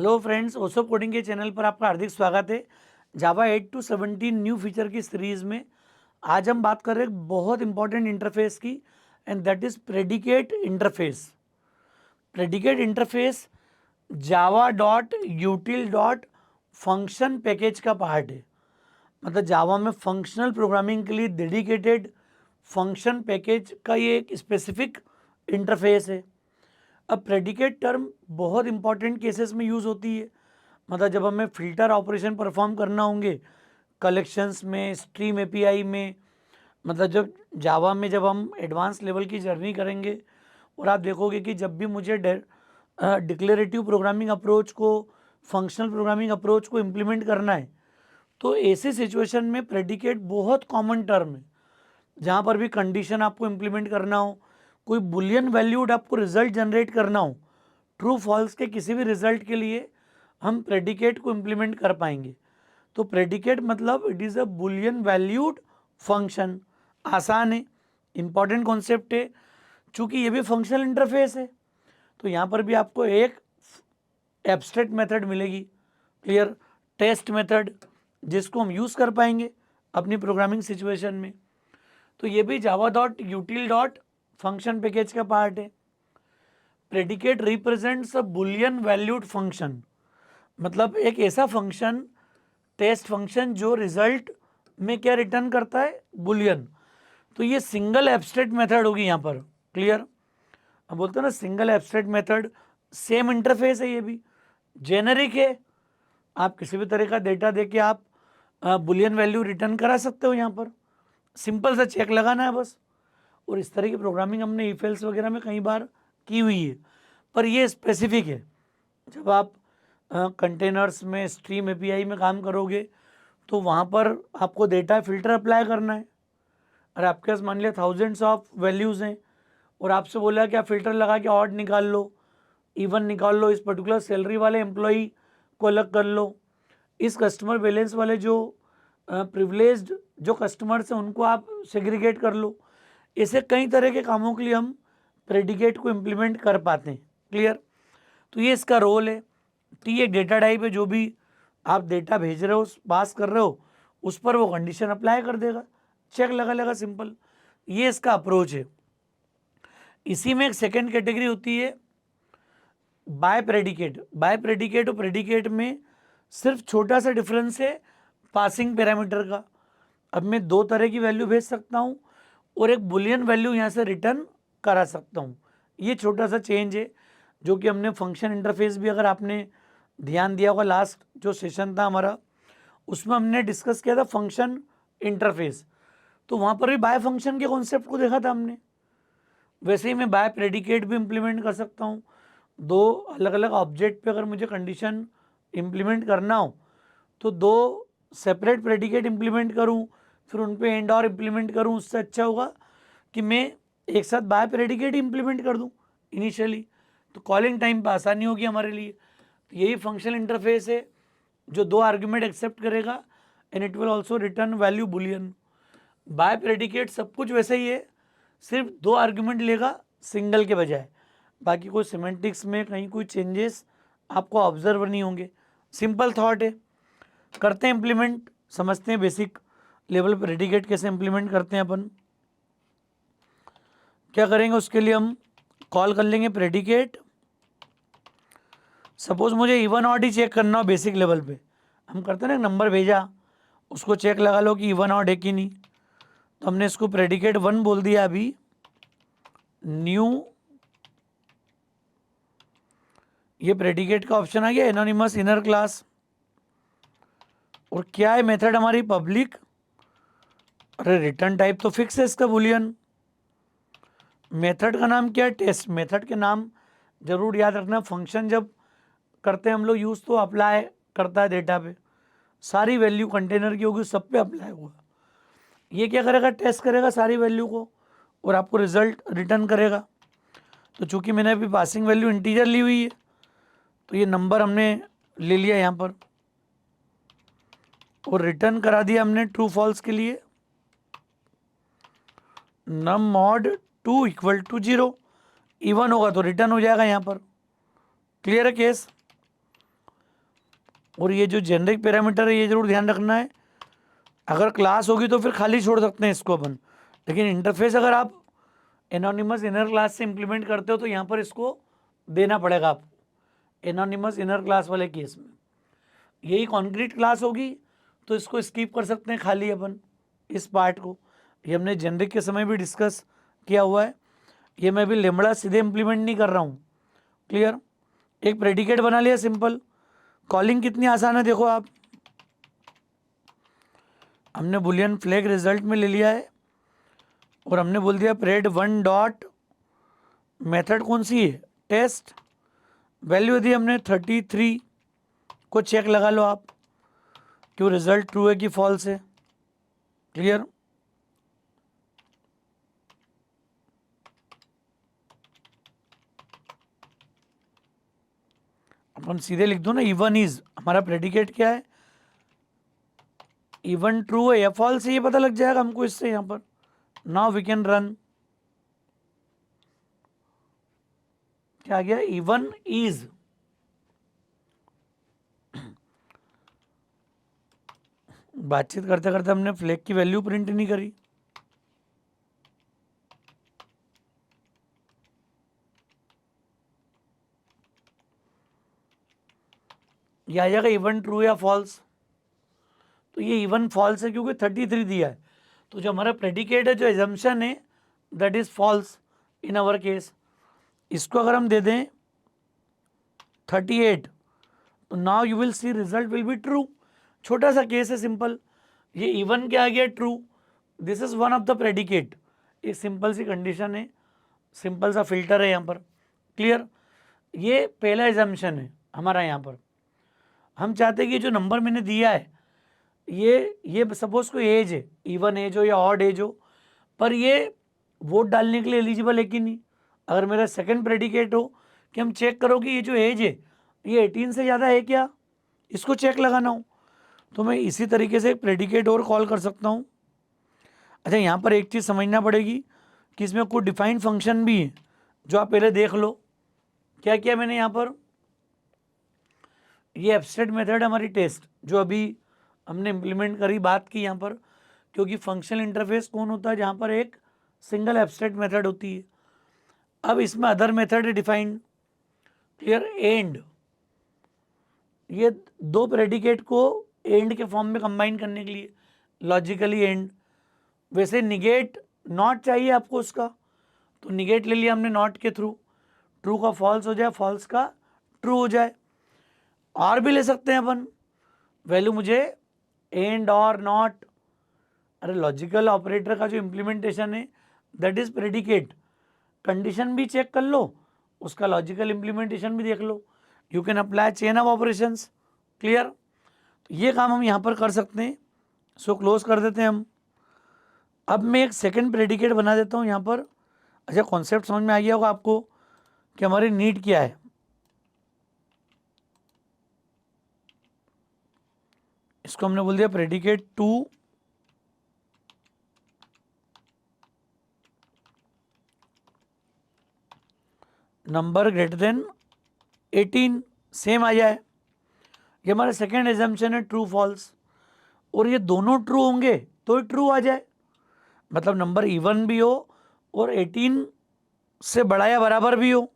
Hello friends, ओसो coding के channel पर आपका हार्दिक स्वागत है। जावा 8 टू 17 न्यू फीचर की सीरीज में आज हम बात कर रहे हैं एक बहुत इंपॉर्टेंट इंटरफेस की, and that is predicate interface. Predicate interface Java dot यूटिल dot function package का पार्ट है। मतलब जावा में फंक्शनल प्रोग्रामिंग के लिए डेडिकेटेड फंक्शन पैकेज का ये एक स्पेसिफिक इंटरफेस है। अब प्रेडिकेट टर्म बहुत इंपॉर्टेंट केसेस में यूज़ होती है। मतलब जब हमें फिल्टर ऑपरेशन परफॉर्म करना होंगे कलेक्शंस में, स्ट्रीम एपीआई में, मतलब जब जावा में जब हम एडवांस लेवल की जर्नी करेंगे और आप देखोगे कि जब भी मुझे डिक्लेरेटिव प्रोग्रामिंग अप्रोच को, फंक्शनल प्रोग्रामिंग अप्रोच को इम्प्लीमेंट करना है, तो ऐसे सिचुएशन में प्रेडिकेट बहुत कॉमन टर्म है। जहाँ पर भी कंडीशन आपको इम्प्लीमेंट करना हो, कोई बुलियन वैल्यूड आपको रिजल्ट जनरेट करना हो, ट्रू फॉल्स के किसी भी रिजल्ट के लिए हम प्रेडिकेट को इम्प्लीमेंट कर पाएंगे। तो प्रेडिकेट मतलब it is a Boolean valued function. आसान है, इंपॉर्टेंट कॉन्सेप्ट है। चूंकि ये भी फंक्शनल इंटरफेस है तो यहाँ पर भी आपको एक एब्स्ट्रैक्ट मेथड मिलेगी, क्लियर, टेस्ट मेथड, जिसको हम यूज़ कर पाएंगे अपनी प्रोग्रामिंग सिचुएशन में। तो ये भी Java dot यूटिल dot function package का पार्ट है। Predicate represents a Boolean valued function, मतलब एक ऐसा फंक्शन, टेस्ट फंक्शन, जो रिजल्ट में क्या रिटर्न करता है, बुलियन। तो ये सिंगल एब्स्ट्रैक्ट मेथड होगी यहाँ पर, क्लियर। अब बोलते हैं ना single abstract method, same interface है, ये भी जेनरिक है। आप किसी भी तरह का डेटा देके आप बुलियन वैल्यू रिटर्न करा सकते हो। यहाँ पर सिंपल सा चेक लगाना है बस। और इस तरह की प्रोग्रामिंग हमने ईफेल्स वगैरह में कई बार की हुई है, पर ये स्पेसिफिक है। जब आप कंटेनर्स में, स्ट्रीम एपीआई में काम करोगे तो वहाँ पर आपको डेटा फिल्टर अप्लाई करना है। और आपके पास मान लिया थाउजेंड्स ऑफ वैल्यूज़ हैं और आपसे बोला कि आप फिल्टर लगा के ऑड निकाल लो, इवन निकाल लो, इस पर्टिकुलर सैलरी वाले एम्प्लॉई को अलग कर लो, इस कस्टमर बैलेंस वाले जो प्रिविलेज्ड जो कस्टमर्स हैं उनको आप सेग्रीगेट कर लो। ऐसे कई तरह के कामों के लिए हम प्रेडिकेट को इम्प्लीमेंट कर पाते हैं, क्लियर। तो ये इसका रोल है। टी एक डेटा टाइप है, जो भी आप डेटा भेज रहे हो, पास कर रहे हो, उस पर वो कंडीशन अप्लाई कर देगा, चेक लगा लेगा, सिंपल। ये इसका अप्रोच है। इसी में एक सेकेंड कैटेगरी होती है बाय प्रेडिकेट। बाय प्रेडिकेट और प्रेडिकेट में सिर्फ छोटा सा डिफरेंस है पासिंग पैरामीटर का। अब मैं दो तरह की वैल्यू भेज सकता हूँ और एक बुलियन वैल्यू यहाँ से रिटर्न करा सकता हूँ। ये छोटा सा चेंज है जो कि हमने फंक्शन इंटरफेस भी, अगर आपने ध्यान दिया होगा, लास्ट जो सेशन था हमारा उसमें हमने डिस्कस किया था फंक्शन इंटरफेस। तो वहाँ पर भी बाय फंक्शन के कॉन्सेप्ट को देखा था हमने। वैसे ही मैं बाय प्रेडिकेट भी इम्प्लीमेंट कर सकता हूँ। दो अलग अलग ऑब्जेक्ट पे अगर मुझे कंडीशन इम्प्लीमेंट करना हो तो दो सेपरेट प्रेडिकेट इम्प्लीमेंट करूँ, फिर उन पे एंड और इम्प्लीमेंट करूँ। उससे अच्छा होगा कि मैं एक साथ बाय प्रेडिकेट इम्प्लीमेंट कर दूँ इनिशियली, तो कॉलिंग टाइम पर आसानी होगी हमारे लिए। तो यही फंक्शनल इंटरफेस है जो दो आर्ग्यूमेंट एक्सेप्ट करेगा and it will also return value boolean. BiPredicate सब कुछ वैसे ही है, सिर्फ दो आर्ग्यूमेंट लेगा सिंगल के बजाय। बाकी कोई सिमेंटिक्स में कहीं कोई चेंजेस आपको ऑब्जर्व नहीं होंगे। सिंपल थॉट है। करते हैं इम्प्लीमेंट, समझते हैं बेसिक लेवल पर प्रेडिकेट कैसे इम्प्लीमेंट करते हैं अपन। क्या करेंगे उसके लिए, हम कॉल कर लेंगे प्रेडिकेट। सपोज मुझे इवन ऑड ही चेक करना हो बेसिक लेवल पे, हम करते हैं ना, नंबर भेजा उसको चेक लगा लो कि इवन ऑड है कि नहीं। तो हमने इसको प्रेडिकेट 1 बोल दिया अभी, न्यू, ये प्रेडिकेट का ऑप्शन आ गया, एनोनिमस इनर क्लास। और क्या है मेथड हमारी, पब्लिक। अरे रिटर्न टाइप तो फिक्स है इसका, बुलियन। मेथड का नाम क्या है, टेस्ट। मेथड के नाम जरूर याद रखना। फंक्शन जब करते हैं हम लोग यूज़, तो अप्लाई करता है डेटा पे, सारी वैल्यू कंटेनर की होगी, सब पे अप्लाई होगा। ये क्या करेगा, टेस्ट करेगा सारी वैल्यू को और आपको रिजल्ट रिटर्न करेगा। तो चूंकि मैंने अभी पासिंग वैल्यू इंटीजर ली हुई है तो ये नंबर हमने ले लिया यहाँ पर और रिटर्न करा दिया हमने ट्रू फॉल्स के लिए, नम मॉड 2 इक्वल टू 0। इवन होगा तो रिटर्न हो जाएगा यहाँ पर, क्लियर है केस। और ये जो जेनरिक पैरामीटर है ये जरूर ध्यान रखना है। अगर क्लास होगी तो फिर खाली छोड़ सकते हैं इसको अपन, लेकिन इंटरफेस अगर आप एनोनिमस इनर क्लास से इम्प्लीमेंट करते हो तो यहाँ पर इसको देना पड़ेगा आपको, एनोनिमस इनर क्लास वाले केस में। यही कॉन्क्रीट क्लास होगी तो इसको स्किप कर सकते हैं खाली अपन इस पार्ट को। ये हमने जेनरिक के समय भी डिस्कस किया हुआ है। ये मैं भी लेमड़ा सीधे इम्प्लीमेंट नहीं कर रहा हूँ। क्लियर? एक प्रेडिकेट बना लिया सिंपल। कॉलिंग कितनी आसान है देखो आप, हमने बुलियन फ्लैग रिजल्ट में ले लिया है और हमने बोल दिया प्रेड वन डॉट मेथड कौन सी है, टेस्ट। वैल्यू दी हमने 33 को चेक लगा लो आप क्यों रिजल्ट ट्रू है कि फॉल्स है। क्लियर? अपन सीधे लिख दो ना, इवन इज हमारा प्रेडिकेट क्या है, इवन ट्रू है या फॉल्स है ये पता लग जाएगा हमको इससे। यहाँ पर नाउ वी कैन रन, क्या आ गया, इवन इज। बातचीत करते करते हमने फ्लैग की वैल्यू प्रिंट नहीं करी। ये आ जाएगा इवन ट्रू या फॉल्स। तो ये इवन फॉल्स है क्योंकि 33 दिया है, तो जो हमारा प्रेडिकेट है, जो एजम्पशन है, that is falls in our case. इसको अगर हम दे दें 38 तो now you will see result will be true. छोटा सा केस है सिंपल। ये इवन क्या आ गया, true. This is one of the predicate. एक सिंपल सी कंडीशन है, सिंपल सा फिल्टर है यहाँ पर। क्लियर? ये पहला एजम्पशन है हमारा। यहाँ पर हम चाहते हैं कि जो नंबर मैंने दिया है ये सपोज कोई एज है, इवन एज हो या ऑड एज हो, पर ये वोट डालने के लिए एलिजिबल है कि नहीं। अगर मेरा सेकंड प्रेडिकेट हो कि हम चेक करो कि ये जो एज है ये 18 से ज़्यादा है क्या, इसको चेक लगाना हो, तो मैं इसी तरीके से एक प्रेडिकेट और कॉल कर सकता हूँ। अच्छा, यहाँ पर एक चीज़ समझना पड़ेगी कि इसमें कोई डिफाइंड फंक्शन भी है, जो आप पहले देख लो। क्या किया मैंने यहाँ पर, ये एब्स्ट्रैक्ट मेथड हमारी टेस्ट जो अभी हमने इम्प्लीमेंट करी, बात की यहाँ पर, क्योंकि फंक्शनल इंटरफेस कौन होता है जहाँ पर एक सिंगल एब्स्ट्रैक्ट मेथड होती है। अब इसमें अदर मेथड है डिफाइंड। क्लियर? एंड, ये दो प्रेडिकेट को एंड के फॉर्म में कंबाइन करने के लिए लॉजिकली एंड। वैसे निगेट नॉट चाहिए आपको उसका, तो निगेट ले लिया हमने नॉट के थ्रू, ट्रू का फॉल्स हो जाए, फॉल्स का ट्रू हो जाए। और भी ले सकते हैं अपन वैल्यू, मुझे एंड और नॉट। अरे लॉजिकल ऑपरेटर का जो इम्प्लीमेंटेशन है दैट इज प्रेडिकेट। कंडीशन भी चेक कर लो, उसका लॉजिकल इम्प्लीमेंटेशन भी देख लो। You can apply chain of operations. Clear? तो ये काम हम यहाँ पर कर सकते हैं। सो क्लोज कर देते हैं हम। अब मैं एक सेकंड प्रेडिकेट बना देता हूँ यहाँ पर। अच्छा, कॉन्सेप्ट समझ में आ गया होगा आपको कि हमारी नीड क्या है। इसको हमने बोल दिया predicate to number greater than 18 same आ जाए। ये हमारा सेकेंड एजम्पशन है, ट्रू फॉल्स। और ये दोनों ट्रू होंगे तो ट्रू आ जाए, मतलब नंबर इवन भी हो और 18 से बड़ा या बराबर भी हो।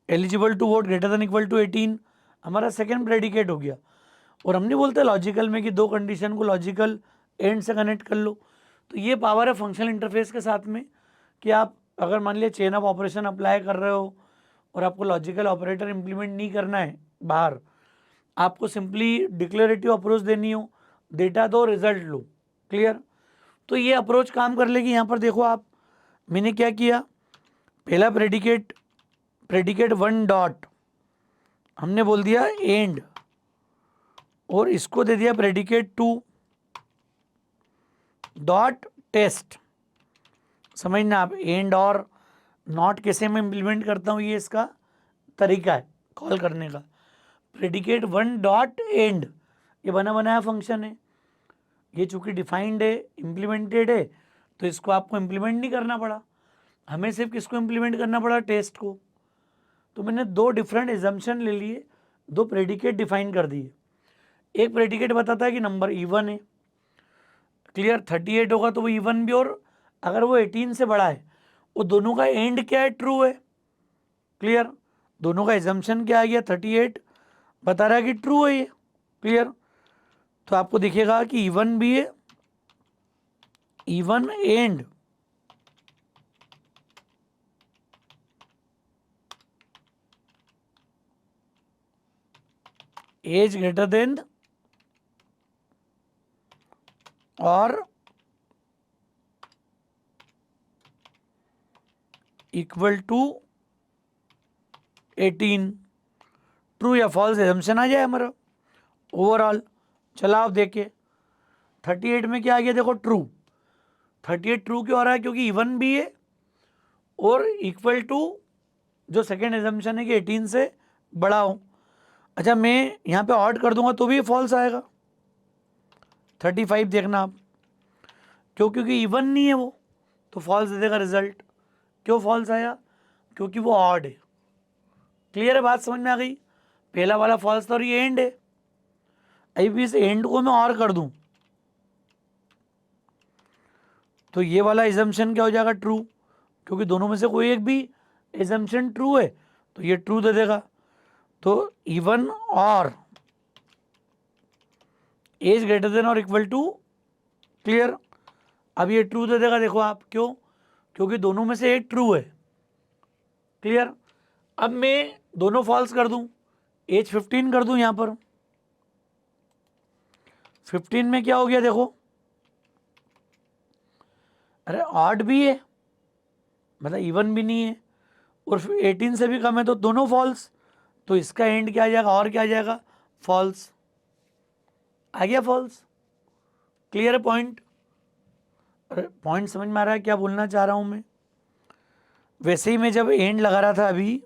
Eligible to vote greater than equal to 18 हमारा सेकेंड प्रेडिकेट हो गया। और हम नहीं बोलते लॉजिकल में कि दो कंडीशन को लॉजिकल एंड से कनेक्ट कर लो। तो ये पावर है फंक्शनल इंटरफेस के साथ में कि आप अगर मान लिया चेन ऑफ ऑपरेशन अप्लाई कर रहे हो और आपको लॉजिकल ऑपरेटर इंप्लीमेंट नहीं करना है बाहर, आपको सिंपली डिक्लेरेटिव अप्रोच देनी हो, डेटा दो रिजल्ट लो। क्लियर? तो ये अप्रोच काम कर लेगी। यहाँ पर देखो आप, मैंने क्या किया, पहला प्रेडिकेट वन डॉट हमने बोल दिया एंड, और इसको दे दिया प्रेडिकेट टू डॉट टेस्ट। समझना आप, एंड और नॉट कैसे मैं इम्प्लीमेंट करता हूँ, ये इसका तरीका है कॉल करने का। प्रेडिकेट वन डॉट एंड, ये बना बनाया फंक्शन है, ये चूंकि डिफाइंड है, इम्प्लीमेंटेड है, तो इसको आपको इम्प्लीमेंट नहीं करना पड़ा, हमें सिर्फ किसको इम्प्लीमेंट करना पड़ा, टेस्ट को। तो मैंने दो डिफरेंट एजम्पशन ले लिए दो प्रेडिकेट डिफाइन कर दिए। एक प्रेडिकेट बताता है कि नंबर इवन है, क्लियर, 38 होगा तो वो इवन भी, और अगर वो 18 से बड़ा है, वो दोनों का एंड क्या है, ट्रू है, क्लियर। दोनों का एजम्पशन क्या आ गया, 38 बता रहा है कि ट्रू है ये, क्लियर। तो आपको दिखेगा कि इवन भी है, even and age greater than और इक्वल टू 18, ट्रू या फॉल्स एजम्पशन आ जाए हमारा ओवरऑल। चला आप देखिए 38 में क्या आ गया, देखो ट्रू। 38 ट्रू क्यों आ रहा है, क्योंकि इवन भी है और इक्वल टू जो सेकेंड एजम्पशन है कि 18 से बड़ा हो। अच्छा, मैं यहाँ पे ऑड कर दूंगा तो भी फॉल्स आएगा। 35 देखना आप, क्यों, क्योंकि इवन नहीं है वो, तो फॉल्स दे देगा रिजल्ट। क्यों फॉल्स आया, क्योंकि वो ऑड है। क्लियर है, बात समझ में आ गई। पहला वाला फॉल्स था और ये एंड है। अभी इस एंड को मैं और कर दूं तो ये वाला एजम्पशन क्या हो जाएगा, ट्रू, क्योंकि दोनों में से कोई एक भी एजम्पशन ट्रू है तो ये ट्रू दे देगा। तो इवन और एज ग्रेटर देन और इक्वल टू, क्लियर। अब ये ट्रू दे देगा, देखो आप, क्यों, क्योंकि दोनों में से एक ट्रू है, क्लियर। अब मैं दोनों फॉल्स कर दूं, एज 15 कर दूं यहां पर। 15 में क्या हो गया, देखो, अरे ऑड भी है, मतलब इवन भी नहीं है, और 18 से भी कम है, तो दोनों फॉल्स। तो इसका एंड क्या आ जाएगा, और क्या आ जाएगा, फॉल्स आ गया, फॉल्स। क्लियर है पॉइंट। अरे पॉइंट समझ में आ रहा है क्या बोलना चाह रहा हूं मैं। वैसे ही मैं जब एंड लगा रहा था अभी,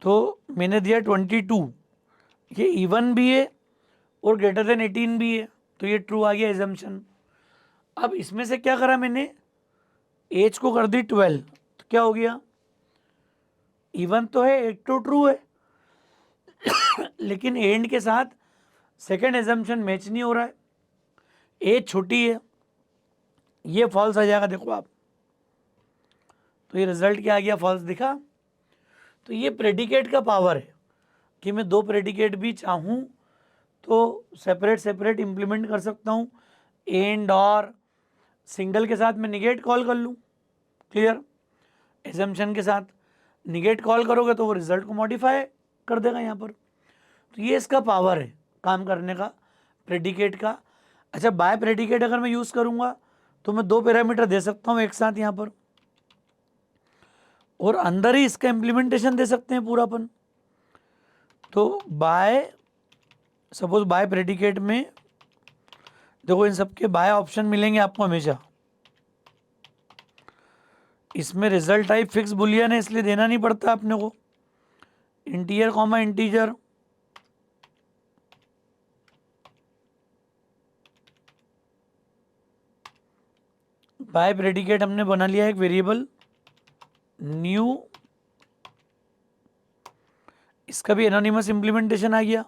तो मैंने दिया 22, ये इवन भी है और ग्रेटर देन 18 भी है, तो ये ट्रू आ गया एजम्पशन। अब इसमें से क्या करा मैंने, एज को कर दी 12, तो क्या हो गया, इवन तो है, एक तो ट्रू है, लेकिन एंड के साथ सेकेंड एजम्पशन मैच नहीं हो रहा है, एज छोटी है, ये फॉल्स आ जाएगा, देखो आप। तो ये रिजल्ट क्या आ गया, फॉल्स दिखा। तो ये प्रेडिकेट का पावर है कि मैं दो प्रेडिकेट भी चाहूँ तो सेपरेट सेपरेट इंप्लीमेंट कर सकता हूँ। एंड और सिंगल के साथ मैं निगेट कॉल कर लूँ, क्लियर। एजम्पशन के साथ निगेट कॉल करोगे तो वो रिजल्ट को मॉडिफाई कर देगा यहाँ पर। तो ये इसका पावर है काम करने का, प्रेडिकेट का। अच्छा, बाय प्रेडिकेट अगर मैं यूज़ करूँगा तो मैं दो पैरामीटर दे सकता हूँ एक साथ यहाँ पर, और अंदर ही इसका इम्प्लीमेंटेशन दे सकते हैं पूरापन। तो बाय, सपोज बाय प्रेडिकेट में देखो, इन सबके बाय ऑप्शन मिलेंगे आपको हमेशा। इसमें रिजल्ट टाइप फिक्स बुलियन है, इसलिए देना नहीं पड़ता अपने को, integer comma integer. BiPredicate हमने बना लिया एक वेरिएबल न्यू, इसका भी एनोनिमस इंप्लीमेंटेशन आ गया।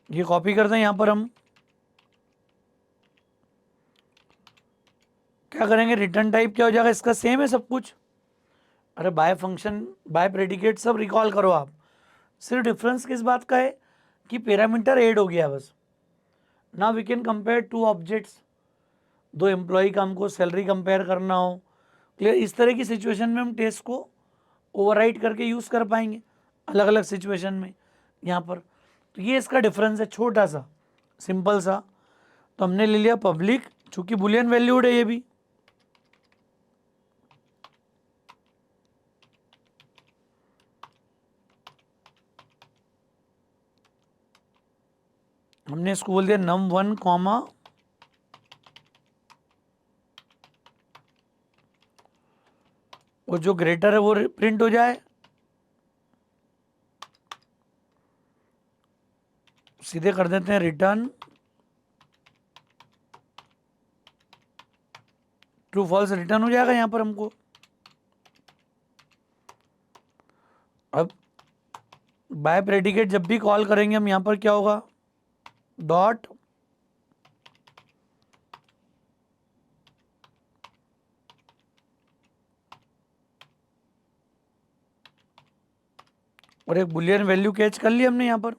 ये कॉपी करते हैं, यहां पर हम क्या करेंगे, रिटर्न टाइप क्या हो जाएगा, इसका सेम है सब कुछ। अरे बाय फंक्शन, बाय प्रेडिकेट सब रिकॉल करो आप, सिर्फ डिफरेंस किस बात का है कि पैरामीटर ऐड हो गया बस। Now we can compare two objects, दो एम्प्लॉय का हमको सैलरी कंपेयर करना हो, क्लियर, इस तरह की सिचुएशन में हम टेस्ट को ओवरराइट करके यूज़ कर पाएंगे अलग अलग सिचुएशन में यहाँ पर। तो ये इसका डिफरेंस है, छोटा सा सिंपल सा। तो हमने ले लिया पब्लिक, चूंकि बुलियन वैल्यूड है ये भी, हमने इसको बोल दिया num1 कॉमा और जो ग्रेटर है वो प्रिंट हो जाए, सीधे कर देते हैं रिटर्न ट्रू फॉल्स रिटर्न हो जाएगा यहाँ पर हमको। अब बाय प्रेडिकेट जब भी कॉल करेंगे हम यहाँ पर क्या होगा, डॉट और एक बुलियन वैल्यू कैच कर ली हमने यहाँ पर।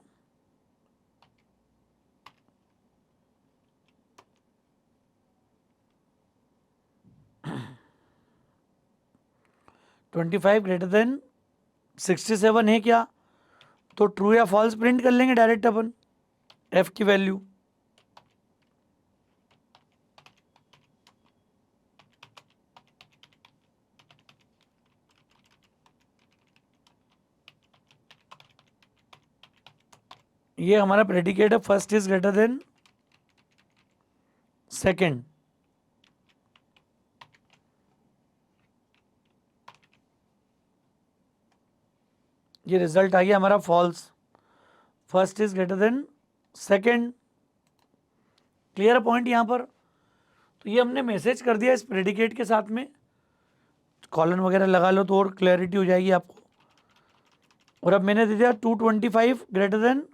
$25 > 67 है क्या, तो ट्रू या फॉल्स प्रिंट कर लेंगे डायरेक्ट अपन एफ की वैल्यू। ये हमारा प्रेडिकेट है, first is greater than second. ये रिजल्ट आ गया हमारा false, first is greater than second. Clear point यहाँ पर। तो ये हमने मैसेज कर दिया इस प्रेडिकेट के साथ में, कॉलन वगैरह लगा लो तो और क्लैरिटी हो जाएगी आपको। और अब मैंने दे दिया 225 ग्रेटर देन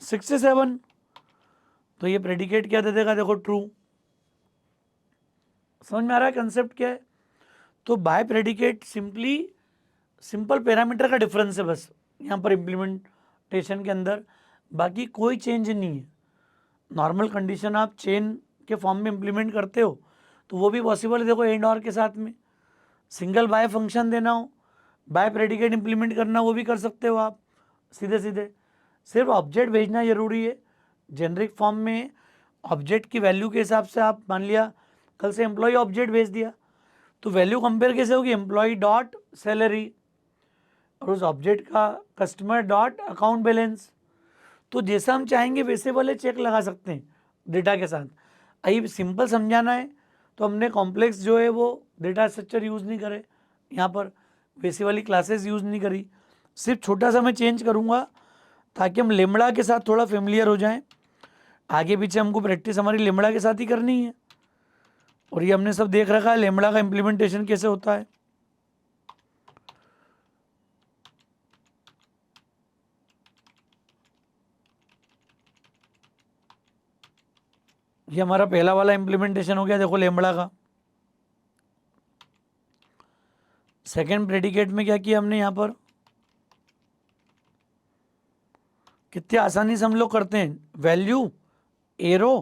67, तो ये प्रेडिकेट क्या दे देगा, देखो ट्रू। समझ में आ रहा है कंसेप्ट क्या है। तो बाय प्रेडिकेट सिंपल पैरामीटर का डिफरेंस है बस यहाँ पर इम्प्लीमेंटेशन के अंदर, बाकी कोई चेंज नहीं है। नॉर्मल कंडीशन आप चेन के फॉर्म में इम्प्लीमेंट करते हो तो वो भी पॉसिबल है। देखो एंड और के साथ में सिंगल बाय फंक्शन देना हो, बाय प्रेडिकेट इम्प्लीमेंट करना, वो भी कर सकते हो आप सीधे सीधे। सिर्फ ऑब्जेक्ट भेजना जरूरी है। जेनरिक फॉर्म में ऑब्जेक्ट की वैल्यू के हिसाब से आप मान लिया कल से एम्प्लॉय ऑब्जेक्ट भेज दिया, तो वैल्यू कंपेयर कैसे होगी, एम्प्लॉय डॉट सैलरी और उस ऑब्जेक्ट का कस्टमर डॉट अकाउंट बैलेंस। तो जैसा हम चाहेंगे वैसे वाले चेक लगा सकते हैं डेटा के साथ। अभी सिंपल समझाना है तो हमने कॉम्प्लेक्स जो है वो डेटा स्ट्रक्चर यूज़ नहीं करे, यहाँ पर वैसे वाली क्लासेस यूज़ नहीं करी। सिर्फ छोटा सा मैं चेंज करूँगा ताकि हम लेमड़ा के साथ थोड़ा फेमिलियर हो जाएं। आगे पीछे हमको प्रैक्टिस हमारी लेमड़ा के साथ ही करनी है, और ये हमने सब देख रखा है लेमड़ा का इम्प्लीमेंटेशन कैसे होता है। ये हमारा पहला वाला इम्प्लीमेंटेशन हो गया, देखो लेमड़ा का। सेकेंड प्रेडिकेट में क्या किया हमने यहाँ पर, कितनी आसानी से हम लोग करते हैं, वैल्यू एरो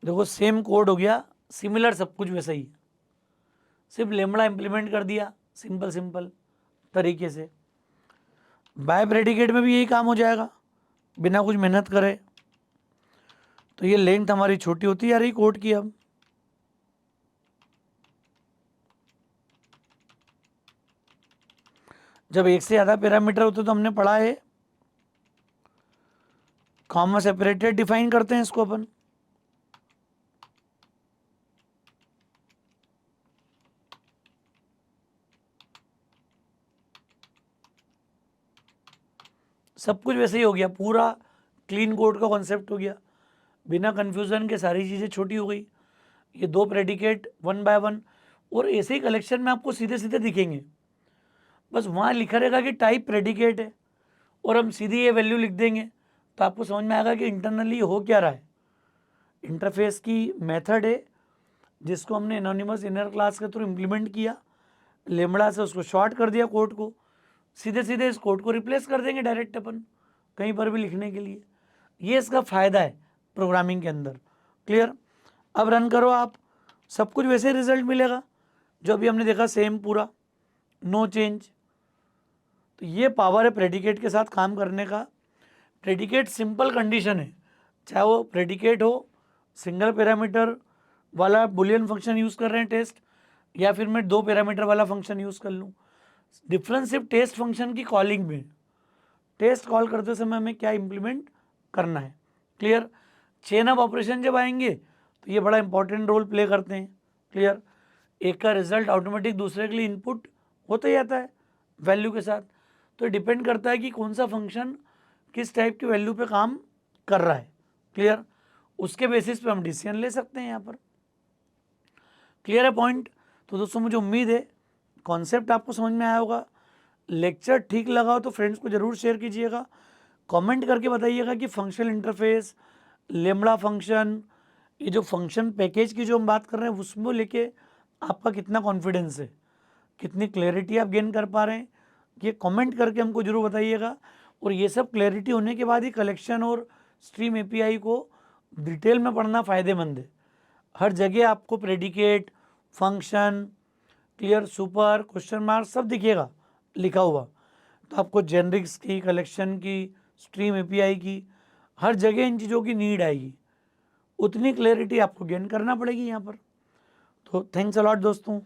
देखो सेम कोड हो गया, सिमिलर सब कुछ वैसा ही, सिर्फ लेमड़ा इम्प्लीमेंट कर दिया सिंपल तरीके से। बाय प्रेडिकेट में भी यही काम हो जाएगा बिना कुछ मेहनत करे। तो ये लेंथ हमारी छोटी होती जा रही कोड की। अब जब एक से ज़्यादा पैरामीटर होते तो हमने पढ़ा है कॉमा सेपरेटेड डिफाइन करते हैं इसको अपन। सब कुछ वैसे ही हो गया, पूरा क्लीन कोड का कॉन्सेप्ट हो गया, बिना कन्फ्यूज़न के सारी चीज़ें छोटी हो गई। ये दो प्रेडिकेट 1 बाय 1, और ऐसे ही कलेक्शन में आपको सीधे सीधे दिखेंगे। बस वहाँ लिखा रहेगा कि टाइप प्रेडिकेट है और हम सीधी ये वैल्यू लिख देंगे, तो आपको समझ में आएगा कि इंटरनली हो क्या रहा है। इंटरफेस की मेथड है जिसको हमने एनोनिमस इनर क्लास के थ्रू इम्प्लीमेंट किया, लेमड़ा से उसको शॉर्ट कर दिया कोड को, सीधे सीधे इस कोड को रिप्लेस कर देंगे डायरेक्ट अपन कहीं पर भी लिखने के लिए। ये इसका फ़ायदा है प्रोग्रामिंग के अंदर। क्लियर। अब रन करो आप, सब कुछ वैसे रिजल्ट मिलेगा जो अभी हमने देखा, सेम पूरा, नो चेंज। तो ये पावर है प्रेडिकेट के साथ काम करने का। प्रेडिकेट सिंपल कंडीशन है, चाहे वो प्रेडिकेट हो सिंगल पैरामीटर वाला बुलियन फंक्शन यूज़ कर रहे हैं टेस्ट, या फिर मैं 2 पैरामीटर वाला फंक्शन यूज़ कर लूँ। डिफरेंस सिर्फ टेस्ट फंक्शन की कॉलिंग में, टेस्ट कॉल करते समय हमें क्या इंप्लीमेंट करना है। क्लियर। चेन ऑफ ऑपरेशन जब आएंगे तो ये बड़ा इंपॉर्टेंट रोल प्ले करते हैं। क्लियर। एक का रिजल्ट ऑटोमेटिक दूसरे के लिए इनपुट होता ही आता है वैल्यू के साथ, तो डिपेंड करता है कि कौन सा फंक्शन किस टाइप की वैल्यू पे काम कर रहा है। क्लियर? उसके बेसिस पे हम डिसीजन ले सकते हैं यहाँ पर। क्लियर है पॉइंट? तो दोस्तों मुझे उम्मीद है कॉन्सेप्ट आपको समझ में आया होगा। लेक्चर ठीक लगा हो तो फ्रेंड्स को ज़रूर शेयर कीजिएगा। कमेंट करके बताइएगा कि फंक्शनल इंटरफेस, लेम्बडा फंक्शन, ये जो फंक्शन पैकेज की जो हम बात कर रहे हैं उसमें लेके आपका कितना कॉन्फिडेंस है, कितनी क्लैरिटी आप गेन कर पा रहे हैं, ये कमेंट करके हमको जरूर बताइएगा। और ये सब क्लैरिटी होने के बाद ही कलेक्शन और स्ट्रीम एपीआई को डिटेल में पढ़ना फ़ायदेमंद है। हर जगह आपको predicate, function, clear, super, question mark सब दिखेगा लिखा हुआ। तो आपको जेनरिक्स की, कलेक्शन की, स्ट्रीम एपीआई की, हर जगह इन चीज़ों की नीड आएगी। उतनी क्लैरिटी आपको गेन करना पड़ेगी यहाँ पर। तो थैंक्स अ लॉट दोस्तों।